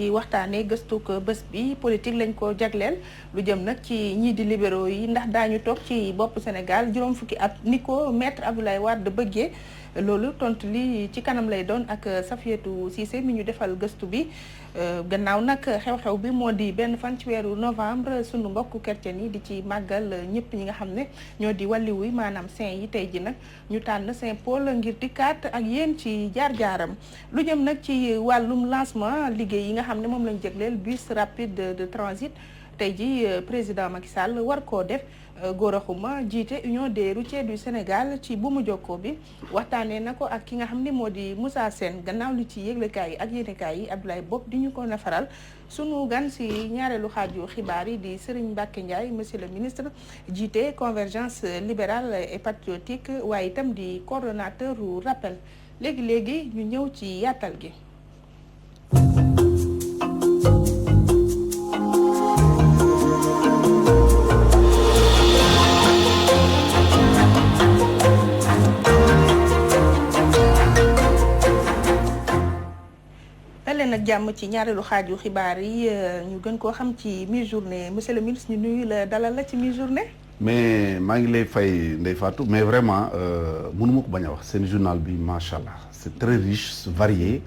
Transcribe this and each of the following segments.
ci waxtaanee gëstu ko bés bi politique lañ ko jagleel lu jëm nag ci ñii di libéraux yi ndax daañu toog ci bopp Sénégal juróom fukki at ni ko maître Abdoulaye Wade bëggee loolu tontu li ci kanam lay doon ak Safiatou Cissé mi ñu defal gëstu bi gannaaw nag xew-xew bi moo di benn fan ci weeru novembre sunu mbokku chrétien yi di ci màggal ñëpp ñi nga xam ne ñoo di wàlliwu yi maanaam saint yi tey ji nag ñu tànn Saint Paul ngir dikkaat ak yéen ci jaar-jaaram lu jëm nag ci wàllum lancement liggéey yi nga xam ne moom lañ jégleel bus rapide de transit tey ji président Macky Sall war koo def Gora Khouma jiite Union des routiers du Sénégal ci bu mu jokkoo bi waxtaanee na ko ak ki nga xam ne moo di Moussa Sène gannaaw li ci yëglekaay yi ak yéenekaay yi Abdoulaye Bob di ñu ko nafaral sunu gan si ñaareelu xaaju xibaar yi di Serigne Mbacké Ndiaye monsieur le ministre jiite convergence libérale et patriotique waaye itam di coordonnateur u rappel léegi-léegi ñu ñëw ci yaatal gi. leen nag jàmm ci ñaareelu xaaju xibaar yi ñu gën koo xam ci mi-journée monsieur le ministre ñu nuyu la dalal la ci mi-journée. mais maa ngi lay fay Ndeye Fatou mais vraiment mënuma ko bañ a wax seen journal bi macha allah c'est très riche c'est varié.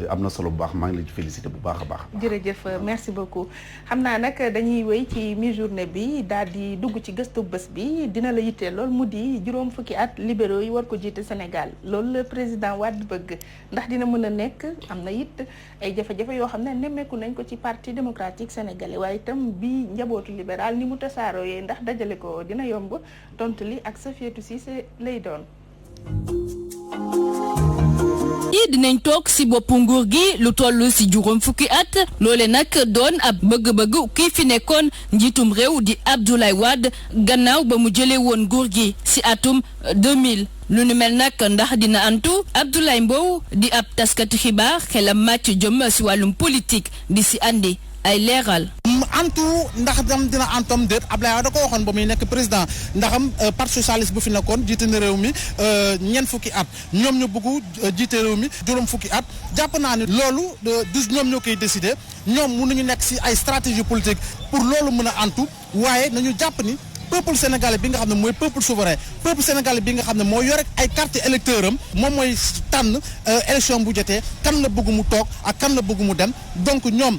am na solo bu baax maa ngi leen ci félicité bu baax a baax. jërëjëf merci beaucoup xam naa nag dañuy wéy ci mi-journée bi daal di dugg ci gëstu bés bi dina la yittee lool mu di juróom fukki at libéraux yi war ko jiite Sénégal loolu la président Wade bëgg ndax dina mën a nekk am na it ay jafe-jafe yoo xam ne nemmeeku nañ ko ci parti démocratique sénégalais waaye itam bi njabootu libéral ni mu tasaaroo yee ndax dajale ko dina yomb tontu li ak Safiatou Cissé lay doon. yi dinañ toog ci boppu nguur gi lu toll ci juróom fukki at loole nag doon ab bëgg-bëgg kii fi nekkoon njiitum réew di Abdoulaye Wade gannaaw ba mu jëlee woon nguur gi ci atum 2000 lu nu mel nag ndax dina antu Abdoulaye Mbow di ab taskati xibaar xelam màcc jëm ci wàllum politique di ci andi ay leeral. antu ndax dam dina antom déet Abdoulaye Wade da ko waxoon ba muy nekk président ndaxam parti socialiste bu fi nekkoon jiite na réew mi ñeent fukki at ñoom ñu bëgg jiite réew mi juróom fukki at jàpp naa ne loolu du ñoom ñoo koy décider ñoom mënuñu nekk ci ay stratégie politique pour loolu mën a antu waaye nañu jàpp ni peuple sénégalais bi nga xam ne mooy peuple souverain peuple sénégalais bi nga xam ne moo yore ay carte électeur am moom mooy tànn élection bu jotee kan la bëgg mu toog ak kan la bëgg mu dem donc ñoom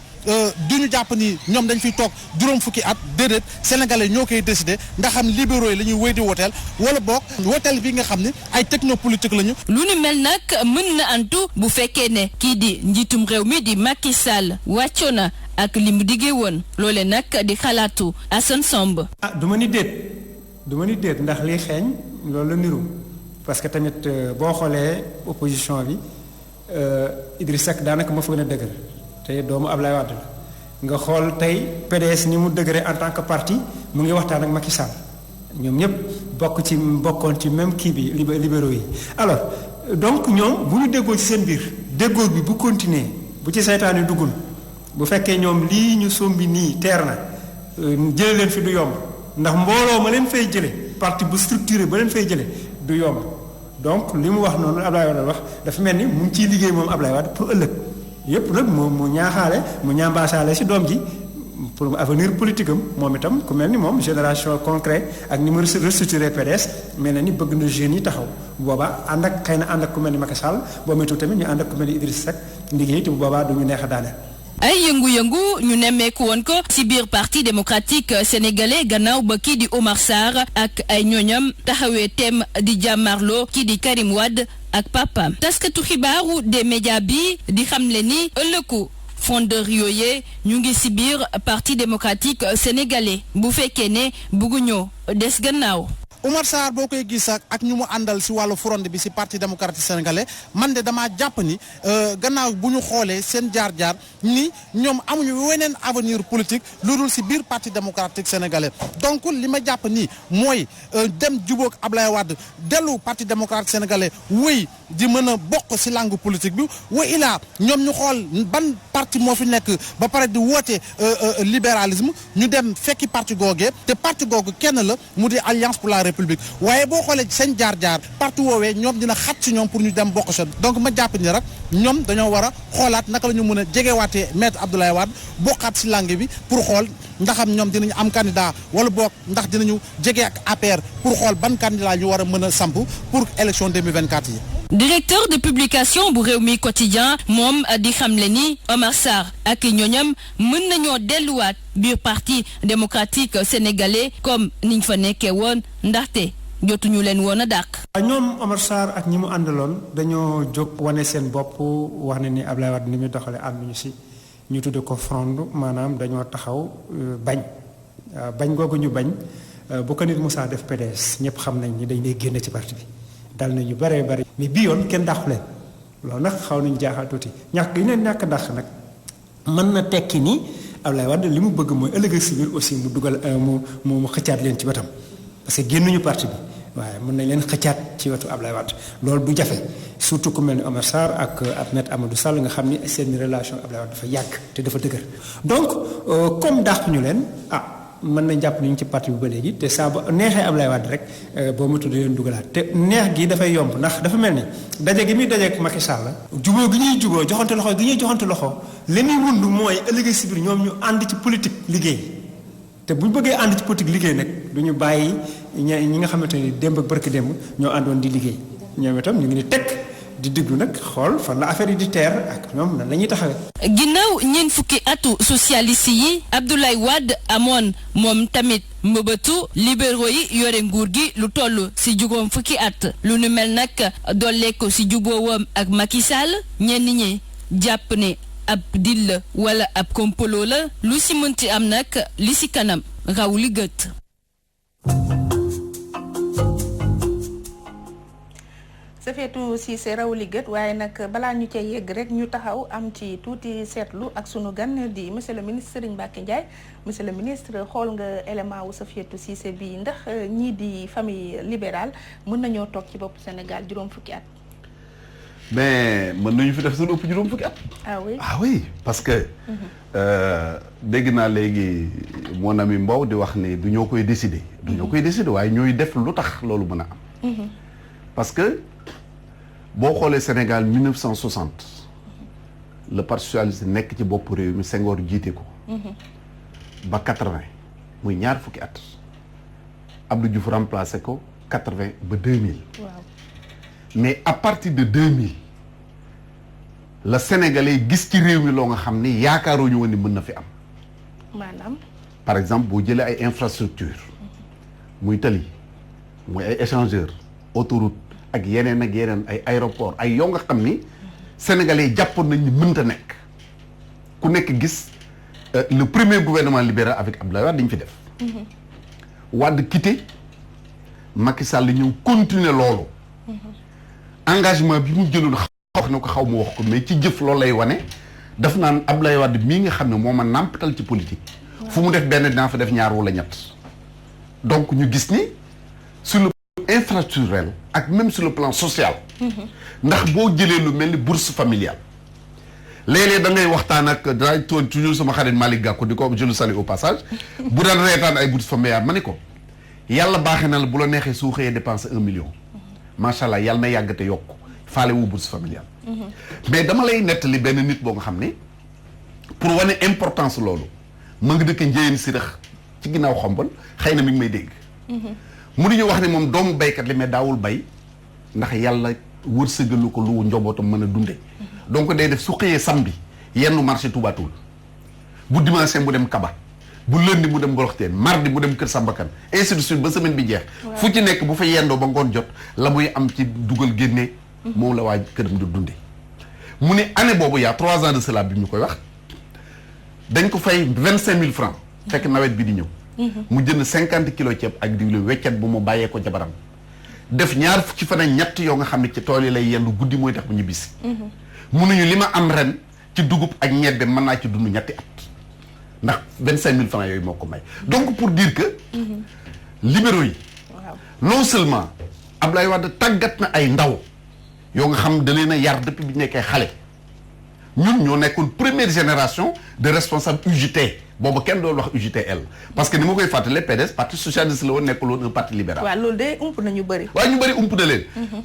duñu jàpp ni ñoom dañ fiy toog juróom fukki at déedéet sénégalais ñoo koy décider ndax xam libéraux yi la ñuy wéy di woteel wala boog woteel bi nga xam ne ay technopolitique lañu. lu ni mel nag mën na antu bu fekkee ne kii di njiitum réew mi di Macky Sall wàccoo na ak li mu diggee woon loole nag di xalaatu Assane Samb. du ma ni déet ndax liy xeeñ loolu la niru parce que tamit boo xoolee opposition bi Idriss Seck daanaka ma fa gën a dëgër te doomu Ablaye Wade la nga xool tey PDS ni mu dëgëre en tant que parti mu ngi waxtaan ak Macky Sall ñoom ñëpp bokkoon ci même kii bi libéraux yi alors donc ñoom bu ñu déggoo ci seen biir déggoo bi bu continuer bu ci saytaan yi duggul bu fekkee ñoom lii ñu sombi nii teer na jële leen fi du yomb ndax mbooloo ma leen fay jële parti bu structuré ba leen fay jële du yomb donc li mu wax noonu Ablaye Wade wax dafa mel ni mu ngi ciy liggéey moom Ablaye Wade pour ëllëg yépp nag mu ñaaxaale mu ñambaasaale ci doom ji pour avenir politique am moom itam ku mel ni moom génération concret ak ni mu restructuré PDS mel na ni bëgg na jeunes yi taxaw bu boobaa ànd ak ku mel ni Macky Sall boo méttu tamit ñu ànd ak ku mel ni Idriss Seck liggéey te bu boobaa du ñu neex a daaneel. ay yëngu-yëngu ñu nemmeeku woon ko ci biir parti démocratique sénégalais gannaaw ba kii di Omar Sarr ak ay ñooñam taxawee thème di jàmmarloo kii di Karim Wade ak papaam taskatu xibaaru des médias bi di xamle ni ëllëgu fondeur yooyee ñu ngi ci biir parti démocratique sénégalais bu fekkee ne bëgguñoo des gannaaw. Oumar Sarr boo koy gis ak ñu mu àndal si wàllu fronde bi si parti démocratique sénégalais man de damaa jàpp ni gannaaw bu ñu xoolee seen jaar-jaar ni ñoom amuñu weneen avenir politique lu dul si biir parti démocratique sénégalais donc li ma jàpp ni mooy dem jubóog Ablaye Wade dellu parti démocratique sénégalais wéy di mën a bokk si langue politique bi wa ilaa ñoom ñu xool ban parti moo fi nekk ba pare di woote libéralisme ñu dem fekki parti googee te parti googu kenn la mu di alliance pour la république république waaye boo xoolee seen jaar-jaar parti woowee ñoom dina xat si ñoom pour ñu dem bokk sa donc ma jàpp ni rek ñoom dañoo war a xoolaat naka la ñu mën a jegewaatee maître Abdoulaye Wade bokkaat si langue bi pour xool ndaxam ñoom dinañu am candidat wala boog ndax dinañu jege ak APR pour xool ban candidat ñu war a mën a samp pour élection 2024 yi. directeur de publication bu Rewmi Quotidien moom di xamle ni Omar Sarr ak ñoñam mën nañoo delluwaat biir parti démocratique sénégalais comme niñ fa nekkee woon ndaxte jotuñu leen woon a dàq. ñoom Omar Sarr ak ñi mu àndaloon dañoo jóg wane seen bopp wax ne ni Abdoulaye Wade ni muy doxalee ànduñu si ñu tudde ko fronde maanaam dañoo taxaw bañ bañ googu ñu bañ bu ko nit Moussa def PDS ñëpp xam nañ ni dañ lay génne ci parti bi. dal nañu bëree bëri mais bii yoon kenn dàqu leen loolu nag xaw nañu jaaxal tuuti ñàkk yi leen ñàkk dàq nag mën na tekki ni Abdoulaye Wade li mu bëgg mooy ëllëg si biir aussi mu dugal mu xëccaat leen ci wetam parce que génnuñu parti bi waaye mën nañ leen xëccaat ci wetu Abdoulaye Wade loolu du jafe surtout ku mel ni Omar Sarr ak Maître Amadou Sall nga xam ni seen relation Abdoulaye Wade dafa yàgg te dafa dëgër donc comme dàq ñu leen mën nañ jàpp ni ñu ci parti bi ba léegi te saa ba neexee Abdoulaye Wade rek boo ma tuddee leen dugalaat te neex gi dafay yomb ndax dafa mel ni daje gi muy dajeek Macky Sall jubóo gi ñuy jubóo joxante loxo gi ñuy joxante loxo li muy wund mooy ëllëg si biir ñoom ñu ànd ci politique liggéey te bu ñu bëggee ànd ci politique liggéey nag du ñu bàyyi ñi nga xamante ni démb ak barki démb ñoo àndoon di liggéey ñoom itam ñu ngi ni tekk di déglu nag xool fan la affaire yi di teer ak ñoom nan la ñuy taxawee. ginnaaw ñeent fukki atu socialiste yi Abdoulaye Wade amoon moom tamit mbëbëtu libéraux yi yore nguur gi lu toll ci juróom fukki at lu nu mel nag dolleeku ci jubóowam ak Macky Sall ñenn ñi jàpp ne ab deal la wala ab complot la lu ci mënti am nag li ci kanam raw li gët. Safietou Cissé raw li gët waaye nag balaa ñu cay yegg rek ñu taxaw am ci tuuti seetlu ak sunu gan di monsieur le ministre Serigne Mbacké Ndiaye monsieur le ministre xool nga élément wu Safietou Cissé bi ndax ñii di famille libérale mën nañoo toog ci bopp Sénégal juróom fukki at. mais mën nañu fi def suñu ëpp juróom fukki at. ah oui ah oui parce que. dégg naa léegi mon ami Mbow di wax ni du ñoo koy décider. du ñoo koy décider waaye ñooy def lu tax loolu mën a am. parce que. boo xoolee Sénégal 1960 le parti socialiste nekk ci bopp réew mi Senghor jiite ko. ba 80 muy ñaar fukki at. Abdou Diouf remplacé ko 80 ba 2000. waaw mais à partir de 2000 la Sénégalais gis ci réew mi loo nga xam ni yaakaaruñu woon ni mën na fi am. maanaam. par exemple boo jëlee ay infrastructures. muy tali muy ay échangeurs autoroute ak yeneen ay aéroport ay yoo nga xam ni sénégalais jàppoon nañ ni mënta nekk ku nekk gis le premier gouvernement libéral avec Abdoulaye Wade dañ fi def. Wade quitté Macky Sall ñëw continuer loolu. engagement bi mu jëloon wax na ko xaw ma wax ko mais ci jëf loolu lay wane daf naan Abdoulaye Wade mii nga xam ne moo ma nàmpatal ci politique. fu mu def benn dinaa fa def ñaar wala ñett. donc ñu gis ni sur le infrastructurel ak même sur le plan social. ndax boo jëlee lu mel ni bourse familiale. léeg-léeg da ngay waxtaan ak daay toon toujours sama xarit Malick Gakou di ko je le salue au passage. bu daan reetaan ay bourse familiale ma ni ko. yàlla baaxee na la bu la neexee soo xëyee dépenser 1 million. macha allah yàlla na yàgg te yokk faale wu bourse familiale. mais dama lay nettali benn nit boo nga xam ne pour wane importance loolu ma nga dëkk Njéyeen si rax ci ginnaaw xombal xëy na mi ngi may dégg. mu di ñu wax ne moom doomu baykat li mais daawul bay ndax yàlla wërsëgalu ko lu njobootam mën a dunde donc day def su xëyee samedi yenn marché Touba Toul bu dimanche mu dem Kaba bu lundi mu dem Ngoloxteen mardi mu dem Kër Sambakan ainsi de suite ba semaine bi jeex. fu ci nekk bu fa yendoo ba ngoon jot la muy am ci dugal génne. moom la waa këram di dunde mu ne année boobu y a 3 ans de cela bi ñu koy wax dañ ko fay 25 000 francs fekk nawet bi di ñëw. mu jënd 50 kilos ceeb ak diwlin weccet bu mu bàyyee ko jabaram def ñaar fukki fan ak ñett yoo nga xam ne ci tool yi lay yendu guddi mooy tax bu ñibbisi. mun nañu li ma am ren ci dugub ak ñebbe mën naa ci dund ñetti at ndax 25 000 francs yooyu moo ko may. donc pour dire que. libéraux yi. non seulement Abdoulaye Wade tàggat na ay ndaw yoo nga xam da leen a yar depuis bi ñu nekkee xale ñun ñoo nekkoon première génération de responsable UJT boobu kenn doon wax UJTL parce que ni ma koy fàttalee PDS parti socialiste la woon nekkul woon un parti libéral. waaw loolu de ump na ñu bëri. waaw ñu bëri ump na leen.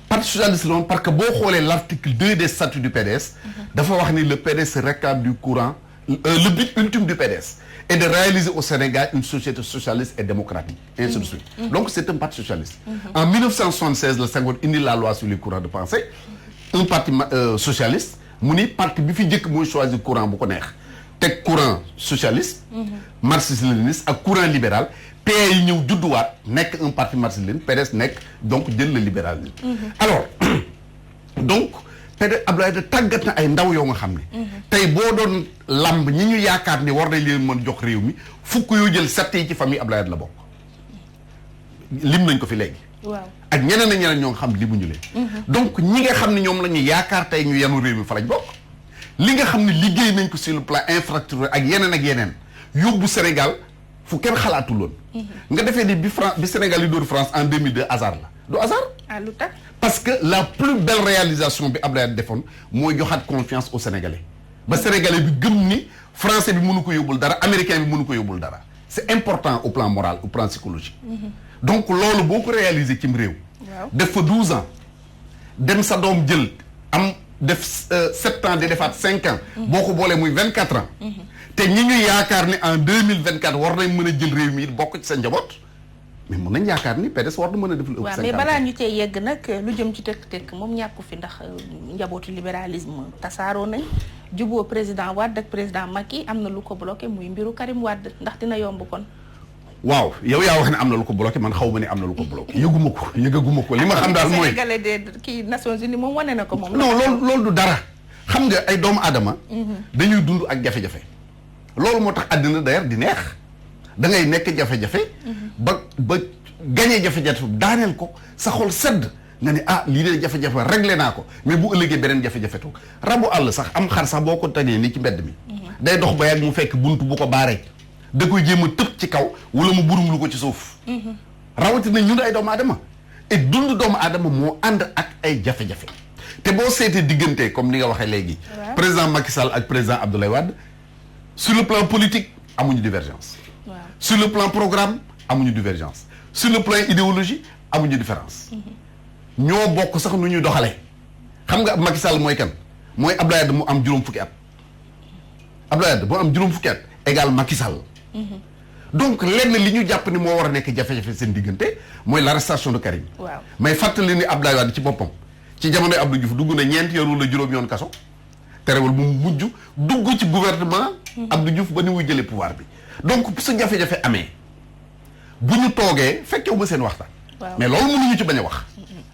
parti socialiste la woon parce que boo xoolee l'article 2 des statuts du PDS. dafa wax ni le PDS se réclame du courant le but ultime du PDS est de réaliser au Sénégal une société socialiste et démocratique et ainsi de suite. Donc c'est un parti socialiste. En 1976 la Senghor indi la loi sur les courants de pensée un parti socialiste mu ni parti bi fi njëkk mooy choisir courant bu ko neex teg courant socialiste marxiste-léniniste ak courant libéral PA yi ñëw judduwaat nekk un parti marxiste-léniniste PDS nekk donc jël le libéralisme. Alors donc PDS Abdoulaye da tàggat na ay ndaw yoo nga xam ne tey boo doon lamb ñi ñu yaakaar ni war nañ leen mën jox réew mi fukk yoo jël 7 yi ci famille Abdoulaye la bokk lim nañ ko fi léegi. waaw ak ñeneen ak ñeneen ñoo nga xam limuñu leen. donc ñi nga xam ne ñoom la ñu yaakaar tey ñu yenu réew mi fa lañ bokk. li nga xam ne liggéey nañ ko sur le plan infrastructure ak yeneen yóbbu Sénégal fu kenn xalaatuloon. nga defee ni bi Sénégal yi dóor France en 2002 hasard la du hasard. ah lu tax. parce que la plus belle réalisation bi Abdoulaye defoon mooy joxaat confiance aux Sénégalais ba Sénégalais bi gëm ni français bi mënu ko yóbbul dara américain bi mënu ko yóbbul dara c'est important au plan moral au plan psychologique. donc loolu boo ko réaliser cim réew. def fa 12 ans dem sa doom jël am def 7 ans di defaat 5 ans. boo ko boolee muy 24 ans. te ñi ñu yaakaar ni en 2024 war nañ mën a jël réew mi bokk ci sa njaboot mais mën nañ yaakaar ni PDS war na mën a def lu ëpp 50 ans. waaw mais balaa ñu cee yegg nag lu jëm ci tekk-tekk moom ñàkku fi ndax njabootu libéralisme tasaaroo nañ juboo président Wade ak président Macky am na lu ko bloqué muy mbiru Karim Wade ndax dina yomb kon. waaw yow yaa wax ne am na lu ko bloqué man xaw ma ne am na lu ko bloqué yëgaguma ko li ma xam daal mooy Sénégalais de kii Nations Unies moom wane na ko moom. non loolu du dara xam nga ay doomu aadama dañuy dund ak jafe-jafe loolu moo tax àddina d'ailleurs di neex da ngay nekk jafe-jafe ba gañee jafe-jafe daaneel ko sa xol sedd nga ne ah lii de jafe-jafe réglé naa ko mais bu ëllëgee beneen jafe-jafe tu rabu àll sax am xar sax boo ko tegee ni ci mbedd mi day dox ba yàgg mu fekk bunt bu ko baaree da koy jéem a tëb ci kaw wala mu burum lu ko ci suuf rawatina ñun ay doomu aadama et dund doomu aadama moo ànd ak ay jafe-jafe te boo seetee diggante comme ni nga waxee léegi président Macky Sall ak président Abdoulaye Wade sur le plan politique amuñu divergence sur le plan programme amuñu divergence sur le plan idéologie amuñu différence ñoo bokk sax nu ñuy doxalee xam nga Macky Sall mooy kan mooy Abdoulaye Wade mu am juróom fukki at Abdoulaye Wade mu am juróom fukki at égal Macky Sall donc lenn li ñu jàpp ni moo war a nekk jafe-jafe seen diggante mooy l'arrestation de Karim. waaw may fàttali ni Abdoulaye Wade ci boppam ci jamonoy Abdou Diouf dugg na 4 yoon wala juróom yoon kaso terewul mu mujj dugg ci gouvernement Abdou Diouf ba ni muy jëlee pouvoir bi donc su jafe-jafe amee bu ñu toogee fekkewu ma seen waxtaan mais loolu mënuñu ci bañ a wax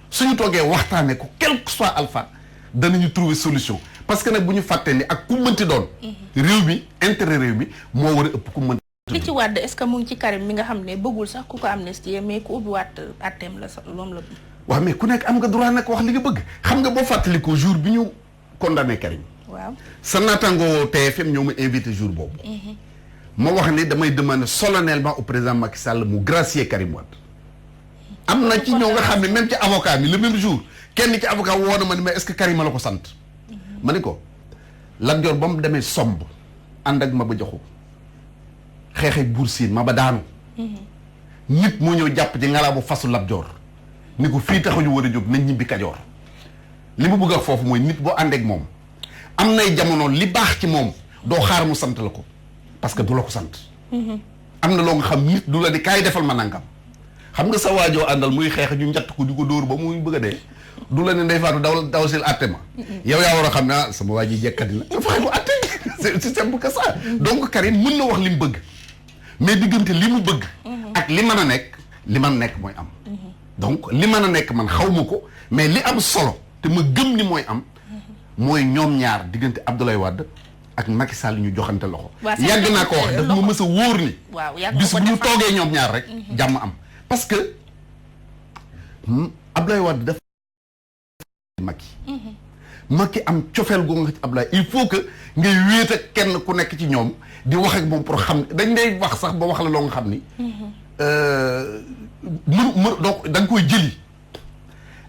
suñu toogee waxtaanee ko quel que soit alpha danañu trouver solution parce que nag bu ñu fàttee ni ak ku mënti doon réew mi intérêt réew mi moo war a ëpp ku mënti li ci Wade est-ce que mu ngi ci Karim mi nga xam ne bëggul sax ku ko amnistie mais ku ubbi waat atteem la sax moom la waaw mais ku nekk am nga droit nag wax li nga bëgg xam nga boo fàttali ko jour bi ñu condamné Karim waaw sa naataango TFM ñoo ma invité jour boobu ma wax ni damay demander solennellement au président Macky Sall mu gracier Karim Wade am na ci ñoo nga xam ne même ci avocat bi le même jour kenn ci avocat woo na ma ni mais est-ce que Karim la ko sant ma ni ko Lat Joor ba mu demee somb ànd ak Maba Jaxu xeexee Buur Siin ma ba daanu nit moo ñëw jàpp ci ngalaa bu fasu Lat Joor ni ko fii taxuñu war a jóg nañ ñibbi Kajoor li mu bëgg a foofu mooy nit boo àndeek moom am nay jamono li baax ci moom doo xaar mu sant la ko parce que du la ko sant am na loo nga xam nit du la di kaay defal ma nangam xam nga sa waajoo àndal muy xeex ñu njatt ko di ko dóor ba muy bëgg a dee du la ne ndey faatu daw sil atte ma yow yaa war a xam ne ah sama waa ji jekkati na fexe ko atte c'est simple que ça donc Karim mën na wax li mu bëgg mais diggante li mu bëgg ak li mën a nekk li man nekk mooy am donc li mën a nekk man xaw ma ko mais li am solo te ma gëm ni mooy am mooy ñoom ñaar diggante Abdoulaye Wade ak Macky Sall ñu joxante loxo yàgg naa ko wax daf ma mës a wóor ni bis bu ñu toogee ñoom ñaar rek jàmm am parce que Abdoulaye Wade dafa Macky am cofeel goo nga ci Abdoulaye il faut que ngay wéet ak kenn ku nekk ci ñoom di wax ak moom pour xam dañ lay wax sax ba wax la loo nga xam ni donc da nga koy jëli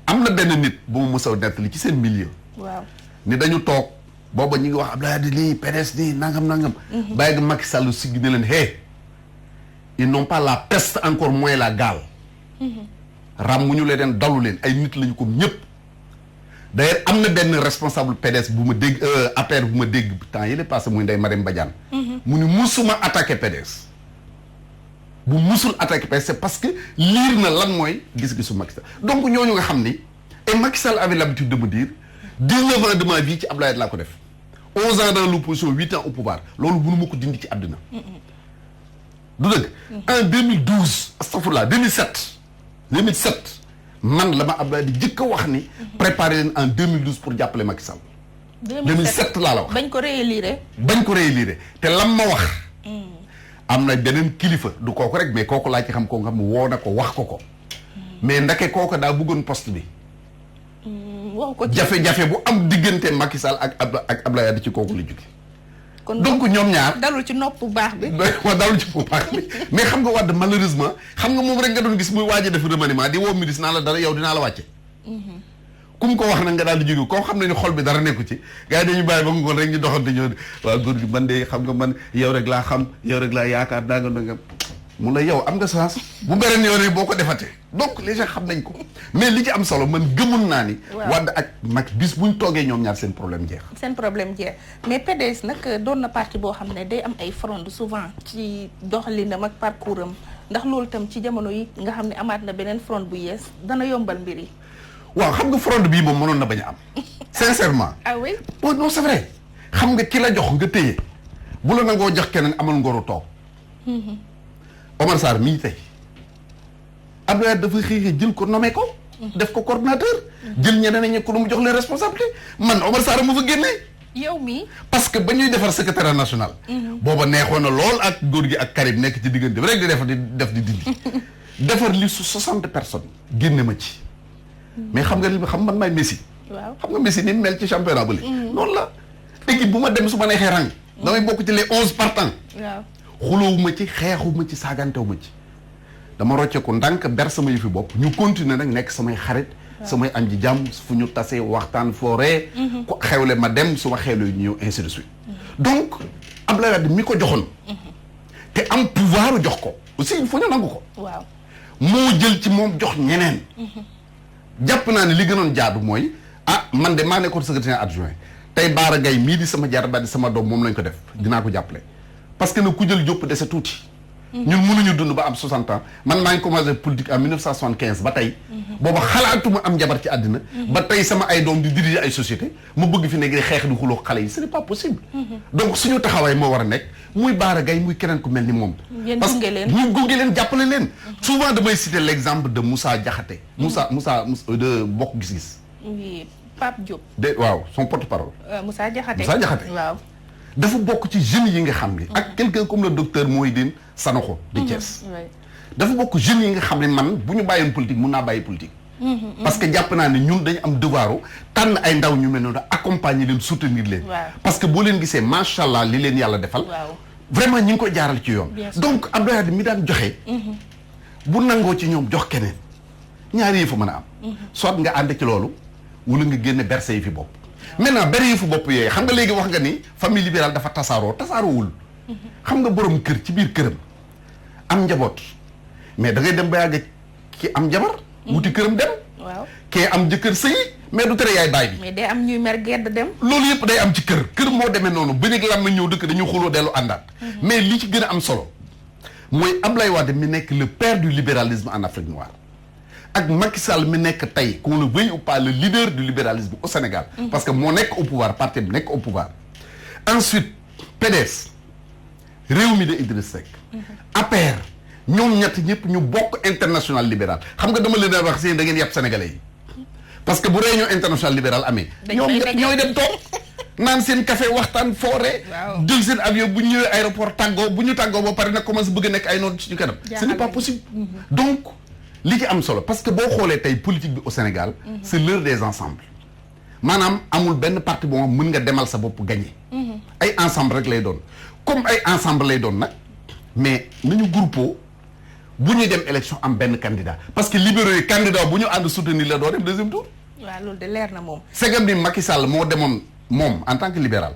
am na benn nit bu ma mësaw nettali ci seen milieu waaw ni dañu toog booba ñu ngi wax Abdoulaye Wade lii PDS nii nangam. bàyyi nga Macky Sall siggi ne leen ils n'ont pas la peste encore moins la gale. ràmmuñu leen dalu leen ay nit lañu comme ñëpp. d'ailleurs am na benn responsable PDS bu ma dégg APR bu ma dégg temps yële passé muy Ndeye Marème Badiane. mu ni musuma attaqué PDS. bu musul attaqué PDS c'est parce que liir na lan mooy gis-gisu Macky Sall donc ñooñu nga xam ni et Macky Sall avait l'habitude de me dire 19 ans de ma vie ci Abdoulaye laa ko def 11 ans dans l'opposition 8 ans au pouvoir loolu mënu ma ko dindi ci àddina. du dëgg. en 2012 astafurlah 2007 man la ma Abdoulaye di jëkk a wax ni. préparé leen en 2012 pour jàppale Macky Sall. 2007 laa la wax bañ ko réélire. te lam ma wax. am na beneen kilifa du kooku rek mais kooku laa ci xam ko nga xam woo na ko wax ko. mais ndake kooku daa bëggoon poste bi. wax ko ci jafe-jafe bu am diggante Macky Sall ak Abdoulaye Wade ci kooku la jóge. kon donc ñoom ñaar. dalul ci nopp bu baax bi. waaw dalul ci bu baax bi mais xam nga Wade malheureusement xam nga moom rek nga doon gis muy waaj a def remaniement di woo ministre naa la dara yow dinaa la wàcce. kum ko wax nag nga daal di jóge koo xam ne ni xol bi dara nekku ci gars yi dañuy bàyyi ba ngoon rek ñu doxante ñëw waaw góor gi man de xam nga man yow rek laa xam yow rek laa yaakaar daa nga mun la yow am nga chance bu beneen yoon boo ko defatee donc les gens xam nañ ko mais li ci am solo man gëmul naa ni. Wade ak Macky bis buñ toogee ñoom ñaar seen problème jeex. mais PDS nag doon na parti boo xam ne day am ay fronde souvent ci doxalinam ak parcours am ndax loolu itam ci jamono yi nga xam ne amaat na beneen fronde bu yees dana yombal mbir yi. waaw xam nga fronde bii moom mënoon na bañ a am. sincèrement. ah oui. oh non c'est vrai xam nga ki la jox nga téye bu la nangoo jox keneen amal ngoru toog. Omar Sarr mii tey Abdoulaye dafa xëy jël ko nommé ko. def ko coordinateur. jël ñeneen ñi ko mu jox leen responsabilité man Omar Sarr ma fa génnee. yow mii. parce que ba ñuy defar secrétaire national. booba neexoon na lool ak góor gi ak Karim nekk ci diggante bi rek di def di dindi. defar li su 60 personnes génne ma ci. mais xam nga li xam man maay Messi. waaw xam nga Messi ni mel ci championnat ba li noonu la équipe bu ma dem su ma neexee rang. damay bokk ci les 11 partants. waaw xulóowu ci xeexu ci saagantewu ma ci. dama rocce ko ndànk ber sama yëfi bopp ñu continuer nag nekk samay xarit. samay am ji jàmm fu ñu tasee waxtaan fooree. ko xewle ma dem su ma xewle ñu ñëw ainsi de suite. donc Abdoulaye Wade mi ko joxoon. te am pouvoir jox ko aussi il faut ñu nangu ko. waaw moo jël ci moom jox ñeneen. jàpp naa ne li gënoon jaadu mooy man de maa nekkoon secrétaire adjoint tey Baara Gaye mii di sama jarbaat di sama doom moom lañ ko def dinaa ko jàppale. parce que nag ku jël jópp dese tuuti. ñun mënuñu dund ba am 60 ans man maa ngi commencé politique en 1975 ba tey. booba xalaatuma am jabar ci àddina. ba tey sama ay doom di diriger ay société ma bëgg fi nekk di xeex di xuloo xale yi ce n'est pas possible. donc suñu taxawaay moo war a nekk muy Baara Gaye muy keneen ku mel ni moom. parce que ñu gunge leen jàppale leen. souvent damay citer l'exemple de Moussa Diakhaté. Moussa de Bokk Gis Gis. oui Pape Diop. waaw son porte-parole. Moussa Diakhaté waaw. dafa bokk ci jeunes yi nga xam ni. ak quelqu'un comme le docteur Mouhidine Sanokho de Thiès. dafa bokk jeunes yi nga xam ne man bu ñu bàyyoon politique mun naa bàyyi politique. parce que jàpp naa ne ñun dañu am devoiru tànn ay ndaw ñu mel noonu accompagner leen soutenir leen. parce que boo leen gisee macha allah li leen yàlla defal. vraiment ñi ngi koy jaaral ci yoon. donc Abdoulaye Wade mi daan joxe. bu nangoo ci ñoom jox keneen ñaari yi fa mën a am. soit nga ànd ci loolu wala nga génne berse yi fi bopp. maintenant bari fu bopp yooyu xam nga léegi wax nga ni famille libérale dafa tasaaroowul xam nga borom kër ci biir këram am njaboot mais da ngay dem ba yàgg ki am jabar wuti këram dem. waaw kee am jëkkër sëy mais du tere yaay baay bi. mais day am ñuy mer gedd dem. loolu yëpp day am ci kër moo demee noonu ba léegi lan ma ñëw dëkk dañu xuloo dellu àndaat. mais li ci gën a am solo mooy Abdoulaye Wade mi nekk le père du libéralisme en Afrique noire. ak Macky Sall mi nekk tey qu'on le veuille ou pas le leader du libéralisme au Sénégal. parce que moo nekk au pouvoir parti bi nekk au pouvoir. ensuite PDS Rewmi de Idriss Seck. APR ñoom ñett ñëpp ñu bokk international libéral xam nga dama leen a wax si da ngeen yàpp sénégalais yi. parce que bu réunion international libéral amee. ñoom ñooy dem toog naan seen café waxtaan foore. jël seen avion bu ñu ñëwee aéroport tàggoo bu ñu tàggoo ba pare nag commencé bëgg a nekk ay noonu ci kanam. ce n'est pas possible donc. li ci am solo parce que boo xoolee tey politique bi au Sénégal. c'est l'heure des ensembles. maanaam amul benn parti boo xam mën nga demal sa bopp gagner. ay ensemble rek lay doon comme ay ensemble lay doon nag mais nañu groupe bu ñuy dem élection am benn candidat parce que libéraux yi candidat bu ñu ànd soutenir la doo dem deuxième tour. waaw loolu de leer na moom. segam ni Macky Sall moo demoon moom en tant que libéral.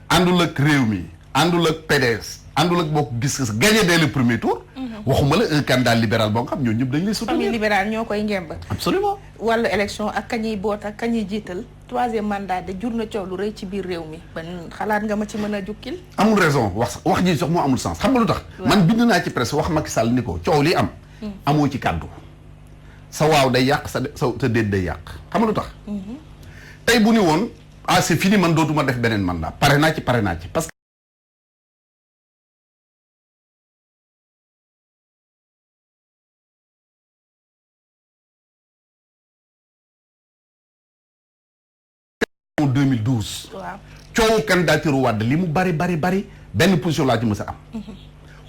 àndul ak réew mi àndul ak PDS àndul ak bokk gis-gis gagné dès le premier tour. waxuma la un candidat libéral boo nga xam ñooñu ñëpp dañ lay soutenir. famille libérale ñoo koy ngemb. absolument. wàllu élection ak kañuy boot ak kañuy jiital 3e mandat de jur na coow lu rëy ci biir réew mi ban xalaat nga ma ci mën a jukkil. amul raison wax ji sax moo amul sens xam nga lu tax. man bind naa ci presse wax Macky Sall ni ko coow li am. amoo ci kàddu. sa waaw day yàq sa déet day yàq xam nga lu tax. tey bu ni woon c'est fini man dootuma def beneen mandat pare naa ci parce que. en 2012. waaw coowu candidature Wade li mu bari benn position laa ci mës a am.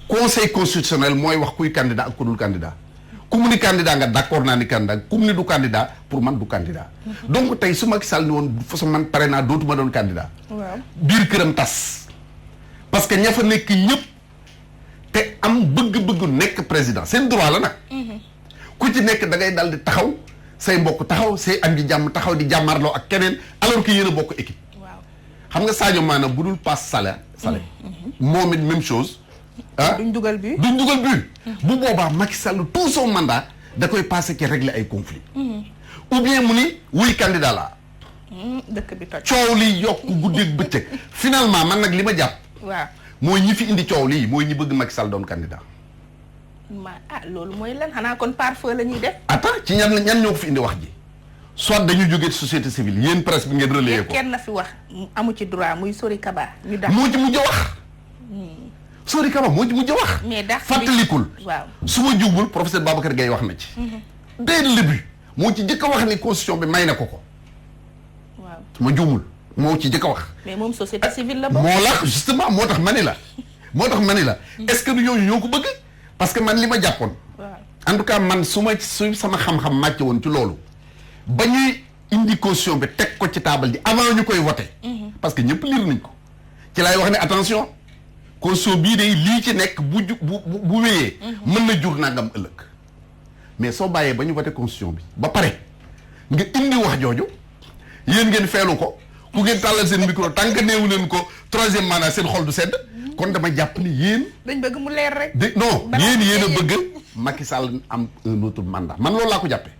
conseil constitutionnel mooy wax kuy candidat ak ku dul candidat. ku mu ni candidat nga d'accord naa ni candidat ku mu ni du candidat pour man du candidat. donc tey su Macky Sall ni woon façon man pare naa dootuma doon candidat. waaw biir këram tas. parce que ña fa nekk ñëpp te am bëgg-bëggu nekk président seen droit la nag. ku ci nekk da ngay dal di taxaw say mbokk taxaw say am di jàmm taxaw di jàmmarloo ak keneen alors que yéen a bokk équipe. waaw xam nga Sadio Mané bu dul passe Salé. moom it même chose. duñ dugal but. bu boobaa Macky Sall tout son mandat da koy passé ci régler ay conflits. ou bien mu ni wuy candidat la dëkk bi toj. coow li yokk guddeeg bëccëg finalement man nag li ma jàpp. waaw mooy ñi fi indi coow lii mooy ñi bëgg Macky Sall doon candidat. loolu mooy lan xanaa kon parfois la ñuy def. attends ci ñan ñoo ko fi indi wax ji soit dañu jógee société civile yéen presse bi ngeen relayer ko. kenn na fi wax amu ci droit muy Sori Kaba. ñu dàq moo ci mujj a wax. Sori Kaba moo ci mujj a wax. mais dàq bi fàttalikul. waaw su ma jubul professeur Babacar Gueye wax na ci. dès le début moo ci jëkk a wax ni constitution bi may na ko ko. waaw su ma jubul moo ci jëkk a wax. mais moom société civile la bokk. moo la justement moo tax ma ni la. est-ce que du ñooñu ñoo ko bëgg. parce que man li ma jàppoon. waaw en tout cas man su sama xam-xam màcc woon ci loolu. ba ñuy indi constitution bi teg ko ci taabal ji avant ñu koy voté. parce que ñëpp lire nañ ko. ci laay wax ne attention constitution bii de lii ci nekk bu wéyee. mën na jur nangam ëllëg. mais soo bàyyee ba ñu voté constitution bi ba pare nga indi wax jooju yéen ngeen feelu ko ku ngeen tàllal seen micro tant que néewu leen ko 3e mandat seen xol du sedd. kon dama jàpp ni yéen. dañ bëgg mu leer rek. non yéen a bëgg Macky Sall am un autre mandat man loolu laa ko jàppee.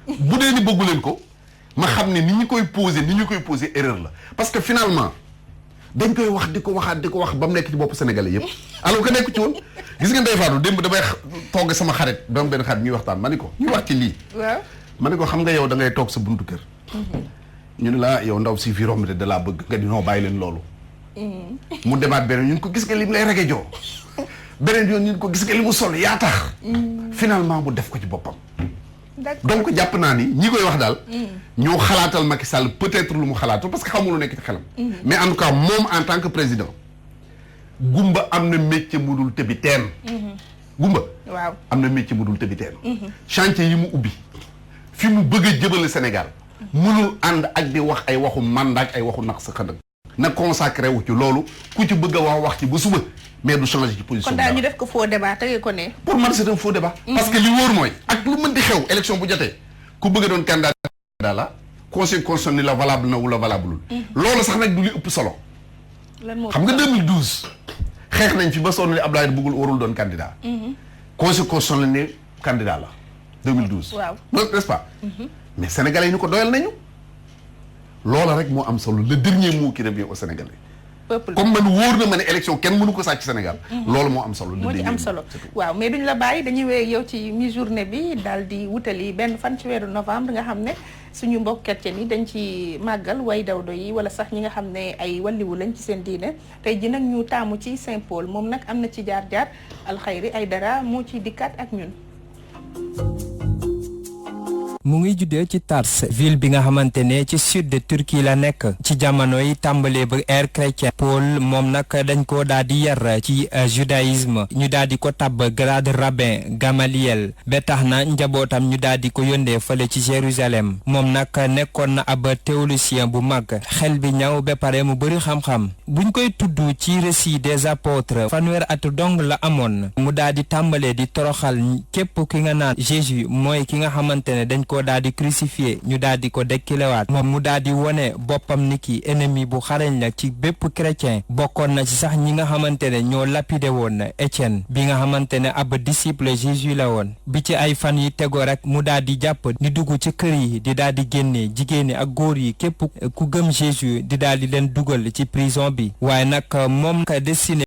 bu dee ni bëggu leen ko ma xam ne ni ñu koy posé erreur la parce que finalement dañ koy wax di ko wax ba mu nekk ci bopp Sénégalais yëpp alors que nekk ci woon gis nga Ndeye Fatou démb damay toog sama xarit doom benn xarit ñuy waxtaan ma ni ko ñuy wax ci lii. waaw ma ni ko xam nga yow da ngay toog sa buntu kër. ñu ne la yow ndaw si fi romb de laa bëgg nga di noo bàyyi leen loolu. mu demaat beneen ñun ko gis nga lim lay rege joo beneen yoon ñun ko gis nga li mu sol yaa tax. finalement mu def ko ci boppam. donc jàpp naa ni ñi koy wax daal. ñoo xalaatal Macky Sall peut-être lu mu xalaatu parce que xamul lu nekk ci xelam. mais en tout cas moom en tant que président. Gumba am na métier mu dul tëbi teen. Gumba. waaw am na métier mu dul tëbi teen. chantier yi mu ubbi fi mu bëgg a jëbale Sénégal. mënul ànd ak di wax ay waxu mandat ak ay waxu nax sa xëdëg. na consacré wu ci loolu ku ci bëgg a wax ci ba suba mais du changer ci position. kon daal ñu def ko faux débat tegee ko ne. pour man c'est un faux débat. parce que li wóor mooy. ak lu mën di xew élection bu jotee ku bëgg a doon candidat la conseil constitutionnel la valable na wala valable loolu sax nag du li ëpp solo. lan moo xam nga 2012 xeex nañ fi ba sonn ni Abdoulaye bëggul warul doon candidat. conseil constitutionnel ne candidat la 2012. waaw n'est-ce pas. mais sénégalais yi ñu ko doyal nañu. loola rek moo am solo le dernier mot qui revient au Sénégalais. peuple comme man wóor na ma ne élection kenn mënu ko sàcc Sénégal. loolu moo am solo. moo ci am solo waaw mais duñ la bàyyi dañuy wéy yow ci mi-journée bi daal di wutali benn fan ci weeru novembre nga xam ne suñu mbokk chrétien yi dañ ci màggal way dawdo yi wala sax ñi nga xam ne ay walliwu lañ ci seen diine tey ji nag ñu taamu ci Saint Paul moom nag am na ci jaar-jaar Alxayri Aydara moo ciy dikkaat ak ñun. mu ngi juddee ci Tars ville bi nga xamante ne ci sud de Turquie la nekk ci jamono yi tàmbalee ba ère chrétien Paul moom nag dañ ko daal di yar ci judaïsme ñu daal di ko tabb grade rabbin Gamaliel ba tax na njabootam ñu daal di ko yóndee fële ci Jérusalem moom nag nekkoon na ab théologien bu mag xel bi ñaw ba pare mu bëri xam-xam buñ koy tudd ci récit des apôtres fanweer at dong la amoon mu daal di tàmbalee di toroxal képp ki nga naan Jésus mooy ki nga xamante ne dañ ko daal di crucifié ñu daal di ko dekkilewaat moom mu daal di wone boppam ni ki ennemi bu xarañ la ci bépp chrétien bokkoon na ci sax ñi nga xamante ne ñoo lapidé woon Étienne bi nga xamante ne ab disciple Jésus la woon bi ci ay fan yi tegoo rek mu daal di jàpp di dugg ci kër yi di daal di génne jigéen ñi ak góor yi képp ku gëm Jésus di daal di leen dugal ci prison bi waaye nag moom ka destiné